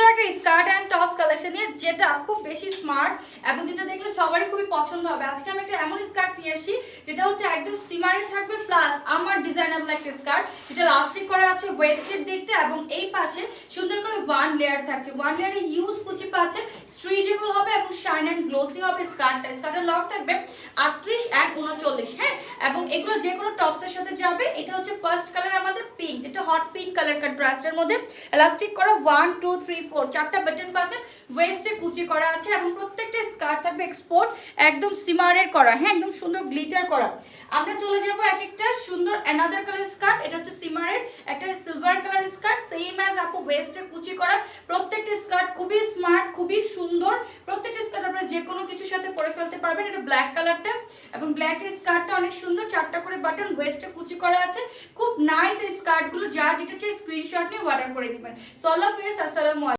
সুন্দর একটা skirt and tops collection নিয়ে, যেটা খুব বেশি স্মার্ট এবং যেটা দেখলে সবারই খুবই পছন্দ হবে। আজকে আমি একটা এমন স্কার্ট নিয়ে এসেছি যেটা হচ্ছে একদম সিমারে থাকবে, প্লাস আমার ডিজাইনেবল একটা স্কার্ট যেটা লাস্টিক করা আছে ওয়েস্টের দিকটা, এবং এই পাশে সুন্দর করে ওয়ান লেয়ার থাকছে। ওয়ান লেয়ারে ইউজ কুচি পাচ্ছে, স্ট্রেচেবল হবে এবং শাইন অ্যান্ড গ্লোসি হবে স্কার্টটা। স্কার্টের লক থাকবে 38 অ্যান্ড 39, হ্যাঁ, এবং এগুলো যে কোনো টপসের সাথে যাবে। এটা হচ্ছে ফার্স্ট কালার আমাদের পিঙ্ক, যেটা হট পিঙ্ক কালার কন্ট্রাস্টের মধ্যে এলাস্টিক করা 1 2 3 4 চারটা বাটন পাচ্ছেন, ওয়েস্টে কুচি করা আছে এবং প্রত্যেকটা স্কার্ট থাকবে এক্সপোর্ট একদম সিমারের করা, হ্যাঁ, একদম সুন্দর গ্লিটার করা। আমরা চলে যাব এক একটা সুন্দর অ্যানাদার কালার স্কার্ট। এটা হচ্ছে সিমারের একটা silver colour skirt, same as আপু ওয়েস্টে কুচি করা। প্রত্যেকটা স্কার্ট খুবই স্মার্ট, খুবই সুন্দর। প্রত্যেকটা স্কার্ট আপনারা যে কোনো কিছুর সাথে পরে ফেলতে পারবেন। এটা ব্ল্যাক কালারটা এবং ব্ল্যাকের স্কার্টটা অনেক সুন্দর, চারটা করে বাটন, ওয়েস্টে কুচি করা আছে। খুব নাইস এই স্কার্টগুলো, যার যেটা চাই স্ক্রিনশট নিয়ে অর্ডার করে দিবেন। সো আল্লাহ হাফেজ, আসসালামু আলাইকুম।